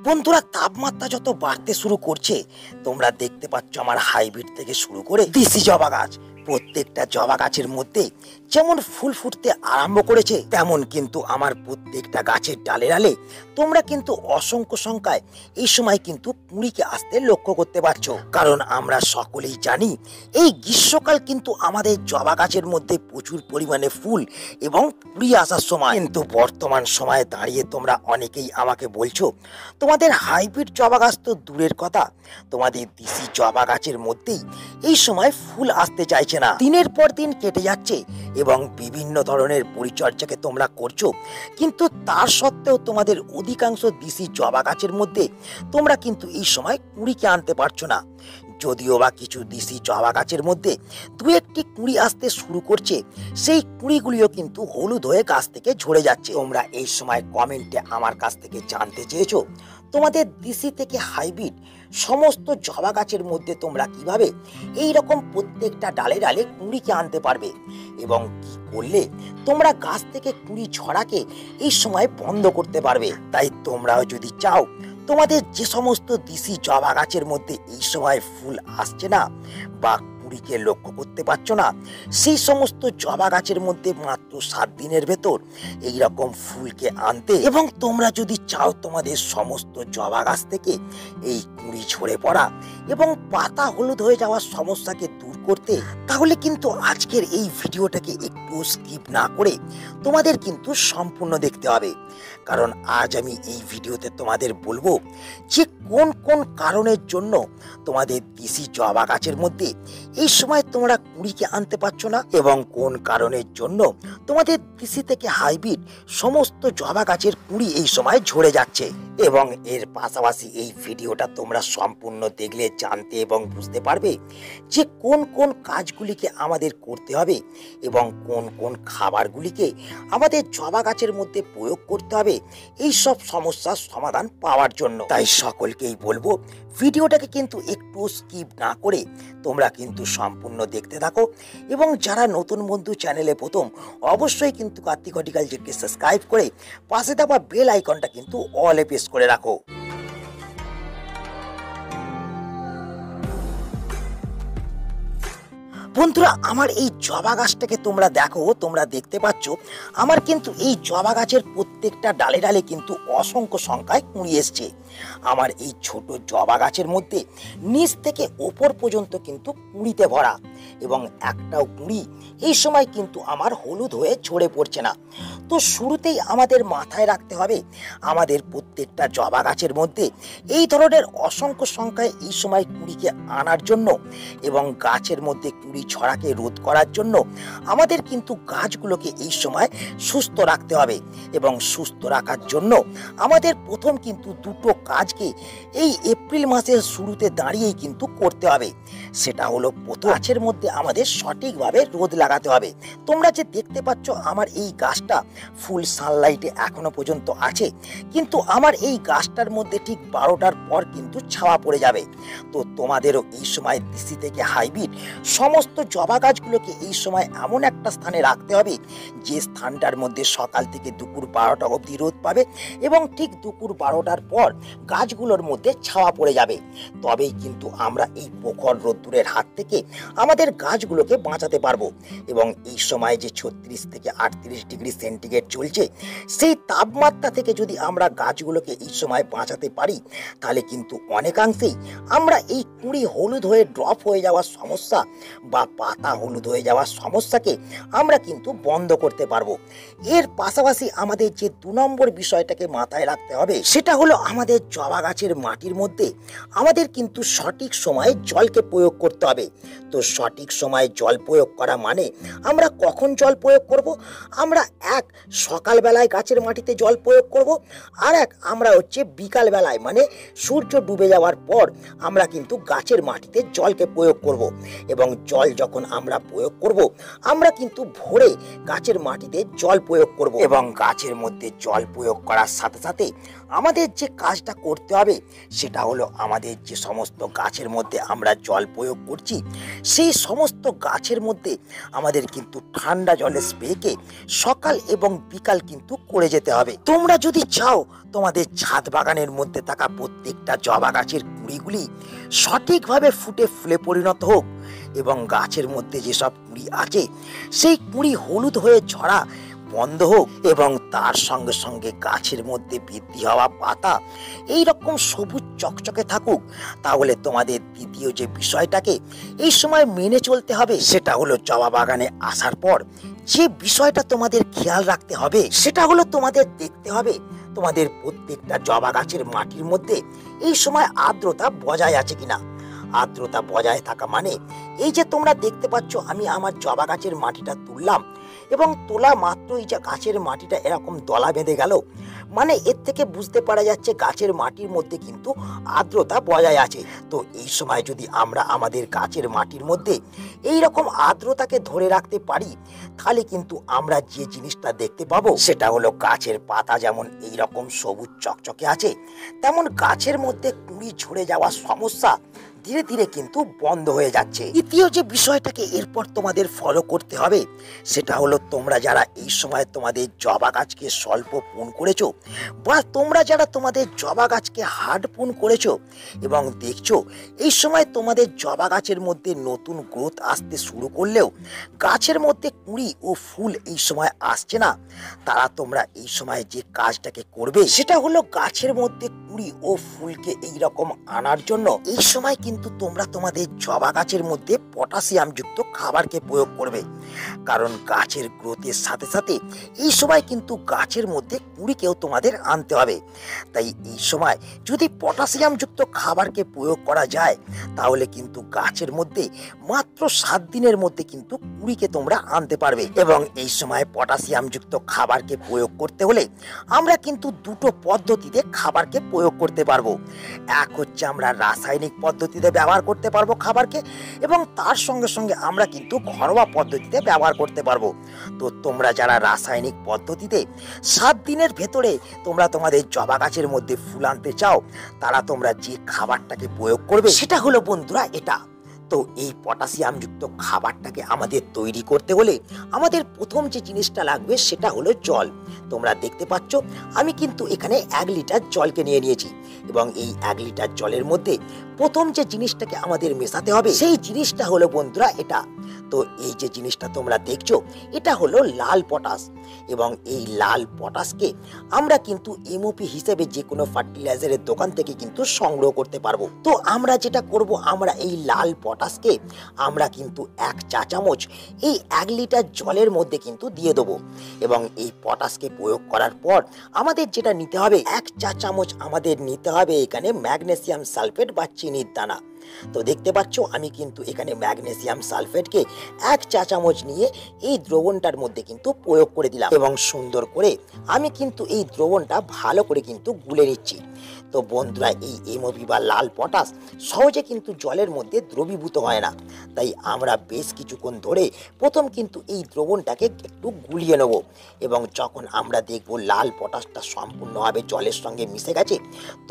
বন্ধুরা, তাপমাত্রা যত বাড়তে শুরু করছে তোমরা দেখতে পাচ্ছ আমার হাইব্রিড থেকে শুরু করে দেশি জবা গাছ, প্রত্যেকটা জবা গাছের মধ্যে যেমন ফুল ফুটতে আরম্ভ করেছে, তেমন কিন্তু আমার প্রত্যেকটা গাছের ডালে ডালে তোমরা কিন্তু অসংখ্য সংখ্যায় এই সময় কিন্তু কুঁড়িকে আসতে লক্ষ্য করতে পারছো। কারণ আমরা সকলেই জানি এই গ্রীষ্মকাল কিন্তু আমাদের জবা গাছের মধ্যে প্রচুর পরিমাণে ফুল এবং কুঁড়ি আসার সময়। কিন্তু বর্তমান সময়ে দাঁড়িয়ে তোমরা অনেকেই আমাকে বলছো তোমাদের হাইব্রিড জবা গাছ তো দূরের কথা, তোমাদের দেশি জবা গাছের মধ্যেই এই সময় ফুল আসতে চাইছে না। দিনের পর দিন কেটে যাচ্ছে এবং বিভিন্ন ধরনের পরিচর্যাকে তোমরা করছো, কিন্তু তার সত্ত্বেও তোমাদের অধিকাংশ দেশি জবা গাছের মধ্যে তোমরা কিন্তু এই সময় কুঁড়িকে আনতে পারছো না। যদিও বা কিছু দেশি জবা গাছের মধ্যে দু একটি কুঁড়ি আসতে শুরু করছে, সেই কুঁড়িগুলিও কিন্তু হলুদ হয়ে গাছ থেকে ঝরে যাচ্ছে। তোমরা এই সময় কমেন্টে আমার কাছ থেকে জানতে চেয়েছো তোমাদের দেশি থেকে হাইব্রিড সমস্ত জবা গাছের মধ্যে তোমরা কিভাবে এই রকম প্রত্যেকটা ডালে ডালে কুঁড়িকে আনতে পারবে এবং কি করলে তোমরা গাছ থেকে কুঁড়ি ঝরাকে এই সময় বন্ধ করতে পারবে। তাই তোমরাও যদি চাও তোমাদের যে সমস্ত দেশি জবা গাছের মধ্যে এই সময় ফুল আসছে না বা কুঁড়িকে লক্ষ্য করতে পারছো না, সেই সমস্ত জবা গাছের মধ্যে মাত্র 7 দিনের ভেতর এইরকম ফুলকে আনতে, এবং তোমরা যদি চাও তোমাদের সমস্ত জবা গাছ থেকে এই কুঁড়ি ঝরে পড়া এবং পাতা হলুদ হয়ে যাওয়ার সমস্যাকে দূর করতে, তাহলে কিন্তু আজকের এই ভিডিওটাকে একটু স্কিপ না করে তোমাদের কিন্তু সম্পূর্ণ দেখতে হবে। কারণ আজ আমি এই ভিডিওতে তোমাদের বলবো যে কোন কোন কারণের জন্য তোমাদের দেশি জবা গাছের মধ্যে এই সময় তোমরা কুঁড়িকে আনতে পারছো না এবং কোন কারণের জন্য তোমাদের দেশি থেকে হাইব্রিড সমস্ত জবা গাছের কুঁড়ি এই সময় ঝরে যাচ্ছে। এবং এর পাশাপাশি এই ভিডিওটা তোমরা সম্পূর্ণ দেখলে জানতে এবং বুঝতে পারবে যে কোন কোন কাজগুলিকে আমাদের করতে হবে এবং কোন কোন খাবারগুলিকে আমাদের জবা গাছের মধ্যে প্রয়োগ করতে হবে এই সব সমস্যার সমাধান পাওয়ার জন্য। তাই সকলকেই বলবো ভিডিওটাকে কিন্তু একটু স্কিপ না করে তোমরা কিন্তু সম্পূর্ণ দেখতে থাকো, এবং যারা নতুন বন্ধু চ্যানেলে প্রথম, অবশ্যই কিন্তু কার্তিক হর্টিকালচারকে সাবস্ক্রাইব করে পাশে থাকা বেল আইকনটা কিন্তু অলে প্রেস করে রাখো। বন্ধুরা, আমার এই জবা গাছটাকে তোমরা দেখো, তোমরা দেখতে পাচ্ছ আমার কিন্তু এই জবা গাছের প্রত্যেকটা ডালে ডালে কিন্তু অসংখ্য সংখ্যায় কুঁড়ি এসছে। আমার এই ছোট জবা গাছের মধ্যে নিচ থেকে ওপর পর্যন্ত কিন্তু কুঁড়িতে ভরা, এবং একটাও কুঁড়ি এই সময় কিন্তু আমার হলুদ হয়ে ঝরে পড়ছে না। তো শুরুতেই আমাদের মাথায় রাখতে হবে আমাদের প্রত্যেকটা জবা গাছের মধ্যে এই ধরনের অসংখ্য সংখ্যায় এই সময় কুঁড়িকে আনার জন্য এবং গাছের মধ্যে কুঁড়ি ছড়াকে রোধ করার জন্য আমাদের কিন্তু গাছগুলোকে এই সময় সুস্থ রাখতে হবে। এবং সুস্থ রাখার জন্য আমাদের প্রথম কিন্তু দুটো কাজকে এই এপ্রিল মাসের শুরুতে দাঁড়িয়েই কিন্তু করতে হবে। সেটা হলো প্রথম, গাছের মধ্যে আমাদের সঠিকভাবে রোদ লাগাতে হবে। তোমরা যে দেখতে পাচ্ছ আমার এই গাছটা ফুল সানলাইটে এখনো পর্যন্ত আছে, কিন্তু আমার এই গাছটার মধ্যে ঠিক 12টার পর কিন্তু ছাওয়া পড়ে যাবে। তো তোমাদেরও এই সময় দেশি থেকে হাইব্রিড সমস্ত জবা গাছগুলোকে এই সময় এমন একটা স্থানে রাখতে হবে যে স্থানটার মধ্যে সকাল থেকে দুপুর 12টা অবধি রোদ পাবে এবং ঠিক দুপুর 12টার পর গাছগুলোর মধ্যে ছাওয়া পড়ে যাবে। তবেই কিন্তু আমরা এই প্রখর রোদ্দুরের হাত থেকে আমাদের গাছগুলোকে বাঁচাতে পারবো। এবং এই সময় যে 36 থেকে 38 ডিগ্রি সেন্টিগ্রেড চলছে, সেই তাপমাত্রা থেকে যদি আমরা গাছগুলোকে এই সময় বাঁচাতে পারি, তাহলে কিন্তু অনেকাংশেই আমরা এই কুঁড়ি হলুদ হয়ে ড্রপ হয়ে যাওয়ার সমস্যা বা পাতা হলুদ হয়ে যাওয়ার সমস্যাকে আমরা কিন্তু বন্ধ করতে পারবো। এর পাশাপাশি আমাদের যে 2 নম্বর বিষয়টাকে মাথায় রাখতে হবে, সেটা হলো আমাদের জবা গাছের মাটির মধ্যে আমাদের কিন্তু সঠিক সময়ে জলকে প্রয়োগ করতে হবে। তো সঠিক সময়ে জল প্রয়োগ করা মানে আমরা কখন জল প্রয়োগ করব? আমরা এক সকালবেলায় গাছের মাটিতে জল প্রয়োগ করব, আর এক আমরা হচ্ছে বিকালবেলায় মানে সূর্য ডুবে যাওয়ার পর আমরা কিন্তু গাছের মাটিতে জলকে প্রয়োগ করব। এবং জল জল যখন আমরা প্রয়োগ করব, আমরা কিন্তু ভরে গাছের মাটিতে জল প্রয়োগ করব এবং গাছের মধ্যে জল প্রয়োগ করার সাথে সাথে আমাদের যে কাজটা করতে হবে সেটা হলো আমাদের যে সমস্ত গাছের মধ্যে আমরা জল প্রয়োগ করছি সেই সমস্ত গাছের মধ্যে আমাদের কিন্তু ঠান্ডা জলের স্প্রেকে সকাল এবং বিকাল কিন্তু করে যেতে হবে। তোমরা যদি চাও তোমাদের ছাদ বাগানের মধ্যে থাকা প্রত্যেকটা জবা গাছের কুঁড়িগুলি সঠিকভাবে ফুটে ফুলে পরিণত হোক এবং গাছের মধ্যে যেসব কুঁড়ি আছে সেই কুঁড়ি হলুদ হয়ে ঝরা বন্ধ হোক এবং তার সঙ্গে সঙ্গে গাছের মধ্যে বৃদ্ধি হওয়া পাতা এই রকম সবুজ চকচকে থাকুক, তাহলে তোমাদের দ্বিতীয় যে বিষয়টাকে এই সময় মেনে চলতে হবে সেটা হলো জবা বাগানে আসার পর যে বিষয়টা তোমাদের খেয়াল রাখতে হবে সেটা হলো তোমাদের দেখতে হবে তোমাদের প্রত্যেকটা জবা গাছের মাটির মধ্যে এই সময় আর্দ্রতা বজায় আছে কিনা। আর্দ্রতা বজায় থাকা মানে এই যে তোমরা দেখতে পাচ্ছ আমি আমার জবা গাছের মাটিটা তুললাম এবং তোলা মাত্র এই যে গাছের মাটিটা এরকম দলা বেঁধে গেল, মানে এর থেকে বুঝতে পারা যাচ্ছে গাছের মাটির মধ্যে কিন্তু আর্দ্রতা বজায় আছে। তো এই সময় যদি আমরা আমাদের গাছের মাটির মধ্যে এই রকম আর্দ্রতাকে ধরে রাখতে পারি তাহলে কিন্তু আমরা যে জিনিসটা দেখতে পাবো সেটা হলো গাছের পাতা যেমন এই রকম সবুজ চকচকে আছে, তেমন গাছের মধ্যে কুঁড়ি ঝরে যাওয়ার সমস্যা ধীরে ধীরে কিন্তু বন্ধ হয়ে যাচ্ছে। দ্বিতীয় যে বিষয়টাকে এরপর তোমাদের ফলো করতে হবে সেটা হলো তোমরা যারা এই সময় তোমাদের জবা গাছকে স্বল্প পুন করেছো বা তোমরা যারা তোমাদের জবা গাছকে হার্ড পুন করেছো এবং দেখছো এই সময় তোমাদের জবা গাছের মধ্যে নতুন গ্রোথ আসতে শুরু করলেও গাছের মধ্যে কুঁড়ি ও ফুল এই সময় আসছে না, তারা তোমরা এই সময় যে কাজটাকে করবে সেটা হলো গাছের মধ্যে কুঁড়ি ও ফুলকে এইরকম আনার জন্য এই সময় কিন্তু তোমরা তোমাদের জবা গাছের মধ্যে পটাশিয়াম যুক্ত খাবারকে প্রয়োগ করবে, কারণ গাছের গ্রোথের সাথে সাথে এই সময় কিন্তু গাছের মধ্যে কুঁড়িকেও তোমাদের আনতে হবে। তাই এই সময় যদি পটাশিয়াম যুক্ত খাবারকে প্রয়োগ করা যায় তাহলে কিন্তু গাছের মধ্যে মাত্র 7 দিনের মধ্যে কিন্তু কুঁড়িকে তোমরা আনতে পারবে। এবং এই সময় পটাশিয়াম যুক্ত খাবারকে প্রয়োগ করতে হলে আমরা কিন্তু দুটো পদ্ধতিতে খাবারকে প্রয়োগ করতে পারবো। এক হচ্ছে আমরা রাসায়নিক পদ্ধতিতে ব্যবহার করতে পারবো খাবারকে এবং তার সঙ্গে সঙ্গে আমরা কিন্তু ঘরোয়া পদ্ধতিতে ব্যবহার করতে পারবো। তো তোমরা যারা রাসায়নিক পদ্ধতিতে 7 দিনের ভেতরে তোমরা তোমাদের জবা গাছের মধ্যে ফুল আনতে চাও তারা তোমরা যে খাবারটাকে প্রয়োগ করবে সেটা হলো বন্ধুরা এটা। তো এই পটাশিয়াম যুক্ত খাবারটাকে আমাদের তৈরি করতে হলে আমাদের প্রথম যে জিনিসটা লাগবে সেটা হলো জল। তোমরা দেখতে পাচ্ছ আমি কিন্তু এখানে 1 লিটার জলকে নিয়ে নিয়েছি এবং এই 1 লিটার জলের মধ্যে প্রথম যে জিনিসটাকে আমাদের মেশাতে হবে সেই জিনিসটা হলো বন্ধুরা এটা। তো এই যে জিনিসটা তোমরা দেখছো এটা হলো লাল পটাশ এবং এই লাল পটাশকে আমরা কিন্তু এমওপি হিসেবে যে কোনো ফার্টিলাইজারের দোকান থেকে কিন্তু সংগ্রহ করতে পারবো। তো আমরা যেটা করব আমরা এই লাল পটাশকে আমরা কিন্তু 1 চা চামচ এই 1 লিটার জলের মধ্যে কিন্তু দিয়ে দেবো এবং এই পটাশকে প্রয়োগ করার পর আমাদের যেটা নিতে হবে 1 চা চামচ আমাদের নিতে হবে এখানে ম্যাগনেসিয়াম সালফেট বা চিনির দানা। তো দেখতে পাচ্ছ আমি কিন্তু এখানে ম্যাগনেসিয়াম সালফেটকে 1 চা চামচ নিয়ে এই দ্রবণটার মধ্যে কিন্তু প্রয়োগ করে দিলাম এবং সুন্দর করে আমি কিন্তু এই দ্রবণটা ভালো করে কিন্তু গুলে নিচ্ছি। তো বন্ধুরা এই এমওপি বা লাল পটাশ সহজে কিন্তু জলের মধ্যে দ্রবীভূত হয় না, তাই আমরা বেশ কিছুক্ষণ ধরে প্রথম কিন্তু এই দ্রবণটাকে একটু গুলিয়ে নেব এবং যখন আমরা দেখব লাল পটাশটা সম্পূর্ণভাবে জলের সঙ্গে মিশে গেছে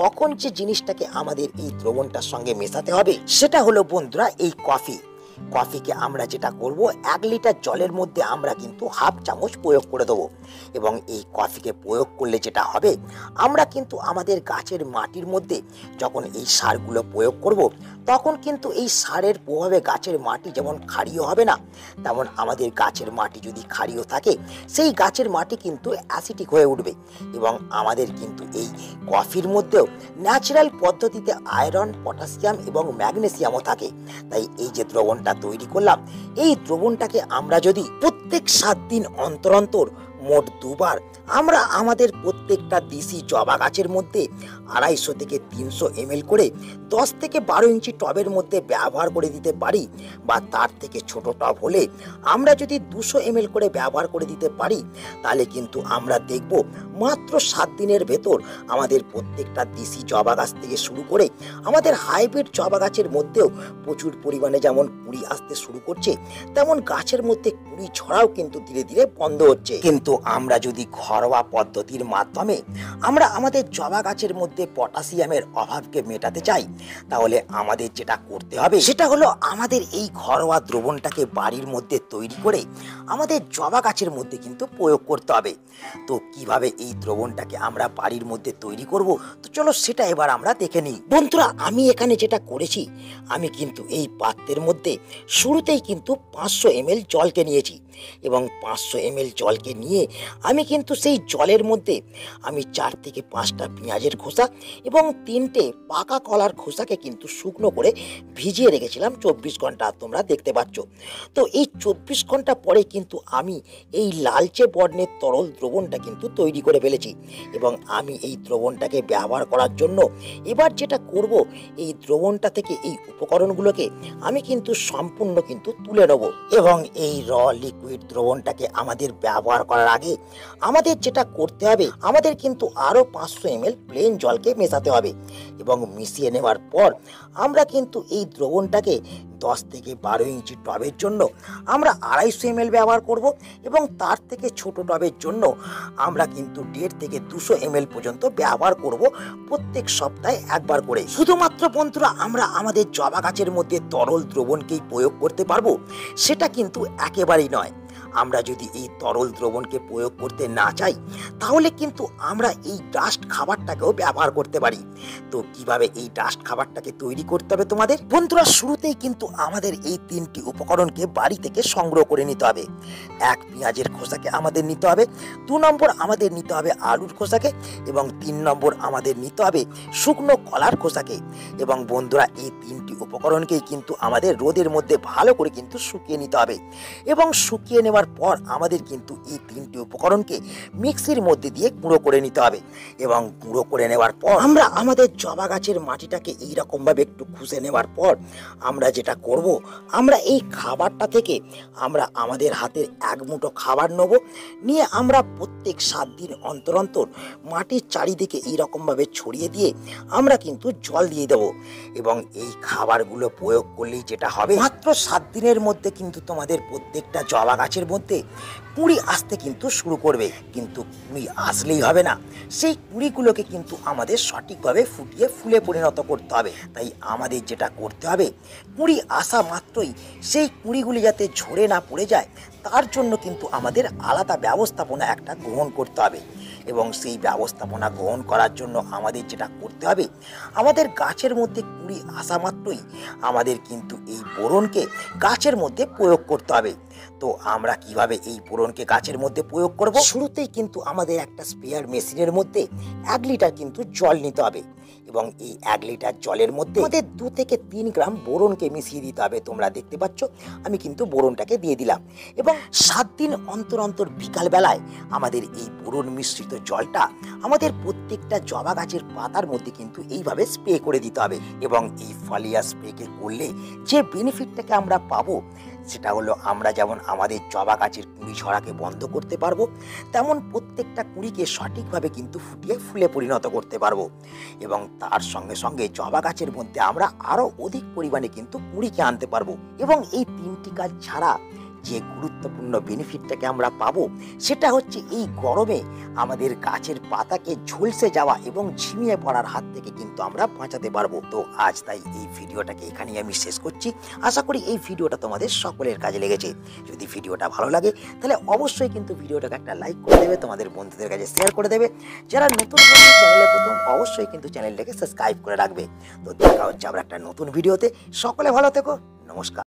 তখন যে জিনিসটাকে আমাদের এই দ্রবণটার সঙ্গে মেশাতে হবে সেটা হলো বন্ধুরা এই কফি। কফিকে আমরা যেটা করব 1 লিটার জলের মধ্যে আমরা কিন্তু 1/2 চামচ প্রয়োগ করে দেবো এবং এই কফিকে প্রয়োগ করলে যেটা হবে আমরা কিন্তু আমাদের গাছের মাটির মধ্যে যখন এই সারগুলো প্রয়োগ করব তখন কিন্তু এই সারের প্রভাবে গাছের মাটি যেমন ক্ষারীয় হবে না, তেমন আমাদের গাছের মাটি যদি ক্ষারীয় থাকে সেই গাছের মাটি কিন্তু অ্যাসিডিক হয়ে উঠবে এবং আমাদের কিন্তু এই কফির মধ্যেও ন্যাচারাল পদ্ধতিতে আয়রন, পটাশিয়াম এবং ম্যাগনেসিয়ামও থাকে। তাই এই যে দ্রবণটা তৈরি করলাম এই দ্রবণটাকে আমরা যদি প্রত্যেক 7 দিন অন্তর অন্তর মোট দুবার আমরা আমাদের প্রত্যেকটা দেশি জবা গাছের মধ্যে 250 থেকে 300 ml করে 10 থেকে 12 ইঞ্চি টবের মধ্যে ব্যবহার করে দিতে পারি, বা তার থেকে ছোট টব হলে আমরা যদি 200 ml করে ব্যবহার করে দিতে পারি, তাহলে কিন্তু আমরা দেখব মাত্র 7 দিনের ভেতর আমাদের প্রত্যেকটা দেশি জবা গাছ থেকে শুরু করে আমাদের হাইব্রিড জবা গাছের মধ্যেও প্রচুর পরিমাণে যেমন কুঁড়ি আসতে শুরু করছে, তেমন গাছের মধ্যে কুঁড়ি ঝরাও কিন্তু ধীরে ধীরে বন্ধ হচ্ছে। কিন্তু আমরা যদি ঘরোয়া পদ্ধতির মাধ্যমে আমরা আমাদের জবা গাছের মধ্যে পটাশিয়ামের অভাবকে মেটাতে চাই, তাহলে আমাদের যেটা করতে হবে সেটা হলো আমাদের এই ঘরোয়া দ্রবণটাকে বাড়ির মধ্যে তৈরি করে আমাদের জবা গাছের মধ্যে কিন্তু প্রয়োগ করতে হবে। তো কিভাবে এই দ্রবণটাকে আমরা বাড়ির মধ্যে তৈরি করব, তো চলো সেটা এবার আমরা দেখে নিই। বন্ধুরা, আমি এখানে যেটা করেছি, আমি কিন্তু এই পাত্রের মধ্যে শুরুতেই কিন্তু 500 ml জলকে নিয়েছি, এবং 500 ml জলকে নিয়ে আমি কিন্তু সেই জলের মধ্যে আমি 4 থেকে 5টা পেঁয়াজের খোসা এবং 3টে পাকা কলার খোসাকে কিন্তু শুকনো করে ভিজিয়ে রেখেছিলাম 24 ঘন্টা, তোমরা দেখতে পাচ্ছ। তো এই 24 ঘন্টা পরে কিন্তু আমি এই লালচে বর্ণের তরল দ্রবণটা কিন্তু তৈরি করে ফেলেছি, এবং আমি এই দ্রবণটাকে ব্যবহার করার জন্য এবার যেটা করব, এই দ্রবণটা থেকে এই উপকরণগুলোকে আমি কিন্তু সম্পূর্ণ কিন্তু তুলে নেব, এবং এই লিকুইড দ্রবণটাকে আমাদের ব্যবহার করার আগে আমাদের যেটা করতে হবে, আমাদের কিন্তু আরো 500 ml প্লেন জলকে মেশাতে হবে, এবং মিশিয়ে নেওয়ার পর আমরা কিন্তু এই দ্রবণটাকে 10 থেকে 12 ইঞ্চি টবের জন্য আমরা 250 ml ব্যবহার করব, এবং তার থেকে ছোট টবের জন্য আমরা কিন্তু 150 থেকে 200 ml পর্যন্ত ব্যবহার করব, প্রত্যেক সপ্তাহে একবার করে। শুধুমাত্র বন্ধুরা আমরা আমাদের জবা গাছের মধ্যে তরল দ্রবণকেই প্রয়োগ করতে পারবো সেটা কিন্তু একেবারেই নয়। আমরা যদি এই তরল দ্রবণকে প্রয়োগ করতে না চাই, তাহলে কিন্তু আমরা এই ডাস্ট খাবারটাকেও ব্যবহার করতে পারি। তো কিভাবে এই ডাস্ট খাবারটাকে তৈরি করতে হবে তোমাদের বন্ধুরা, শুরুতেই কিন্তু আমাদের এই 3টি উপকরণকে বাড়ি থেকে সংগ্রহ করে নিতে হবে। 1 পেঁয়াজের খোসাকে আমাদের নিতে হবে, 2 নম্বর আমাদের নিতে হবে আলুর খোসাকে, এবং 3 নম্বর আমাদের নিতে হবে শুকনো কলার খোসাকে। এবং বন্ধুরা, এই 3টি উপকরণকেই কিন্তু আমাদের রোদের মধ্যে ভালো করে কিন্তু শুকিয়ে নিতে হবে, এবং শুকিয়ে নেওয়ার পর আমাদের কিন্তু এই 3টি উপকরণকে মিক্সির মধ্যে দিয়ে গুঁড়ো করে নিতে হবে। এবং গুঁড়ো করে নেওয়ার পর আমরা আমাদের জবা গাছের মাটিটাকে এইরকম ভাবে একটু খুঁজে নেওয়ার পর আমরা যেটা করব, আমরা এই খাবারটা থেকে আমরা আমাদের হাতের 1 মুঠো খাবার নেব, নিয়ে আমরা প্রত্যেক 7 দিন অন্তর অন্তর মাটির চারিদিকে এইরকম ভাবে ছড়িয়ে দিয়ে আমরা কিন্তু জল দিয়ে দেব। এবং এই খাবারগুলো প্রয়োগ করলেই যেটা হবে, মাত্র 7 দিনের মধ্যে কিন্তু তোমাদের প্রত্যেকটা জবা গাছের মধ্যে কুঁড়ি আসতে কিন্তু শুরু করবে। কিন্তু কুঁড়ি আসলেই হবে না, সেই কুঁড়িগুলোকে কিন্তু আমাদের সঠিকভাবে ফুটিয়ে ফুলে পরিণত করতে হবে। তাই আমাদের যেটা করতে হবে, কুঁড়ি আসা মাত্রই সেই কুঁড়িগুলি যাতে ঝরে না পড়ে যায়, তার জন্য কিন্তু আমাদের আলাদা ব্যবস্থাপনা একটা গ্রহণ করতে হবে। এবং সেই ব্যবস্থাপনা গ্রহণ করার জন্য আমাদের যেটা করতে হবে, আমাদের গাছের মধ্যে কুঁড়ি আসা মাত্রই আমাদের কিন্তু এই বোরনকে গাছের মধ্যে প্রয়োগ করতে হবে। তো আমরা কিভাবে এই বোরনকে গাছের মধ্যে প্রয়োগ করব, শুরুতেই কিন্তু আমাদের একটা স্প্রেয়ার মেশিনের মধ্যে 1 লিটার কিন্তু জল নিতে হবে, এবং এই 1 লিটার জলের মধ্যে আমাদের 2 থেকে 3 গ্রাম বোরনকে মিশিয়ে দিতে হবে। তোমরা দেখতে পাচ্ছ আমি কিন্তু বোরনটাকে দিয়ে দিলাম, এবং 7 দিন অন্তর অন্তর বিকাল বেলায় আমাদের এই বোরন মিশ্রিত জলটা আমাদের প্রত্যেকটা জবা গাছের পাতার মধ্যে কিন্তু এইভাবে স্প্রে করে দিতে হবে। এবং এই ফলিয়া স্প্রেকে করলে যে বেনিফিটটাকে আমরা পাবো, সেটা হলো আমরা যেমন আমাদের জবা গাছের কুঁড়ি ঝরাকে বন্ধ করতে পারবো, তেমন প্রত্যেকটা কুঁড়িকে সঠিকভাবে কিন্তু ফুটিয়ে ফুলে পরিণত করতে পারবো। এবং তার সঙ্গে সঙ্গে জবা গাছের মধ্যে আমরা আরো অধিক পরিমাণে কিন্তু কুঁড়িকে আনতে পারবো। এবং এই 3টি কাজ ছাড়া যে গুরুত্বপূর্ণ বেনিফিটটাকে আমরা পাবো, সেটা হচ্ছে এই গরমে আমাদের গাছের পাতাকে ঝলসে যাওয়া এবং ঝিমিয়ে পড়ার হাত থেকে কিন্তু আমরা বাঁচাতে পারবো। তো আজ তাই এই ভিডিওটাকে এখানেই আমি শেষ করছি। আশা করি এই ভিডিওটা তোমাদের সকলের কাজে লেগেছে। যদি ভিডিওটা ভালো লাগে তাহলে অবশ্যই কিন্তু ভিডিওটাকে একটা লাইক করে দেবে, তোমাদের বন্ধুদের কাছে শেয়ার করে দেবে। যারা নতুন বন্ধু চ্যানেলে প্রথম, অবশ্যই কিন্তু চ্যানেলটাকে সাবস্ক্রাইব করে রাখবে। তো দেখা হচ্ছে আবার একটা নতুন ভিডিওতে। সকলে ভালো থেকো, নমস্কার।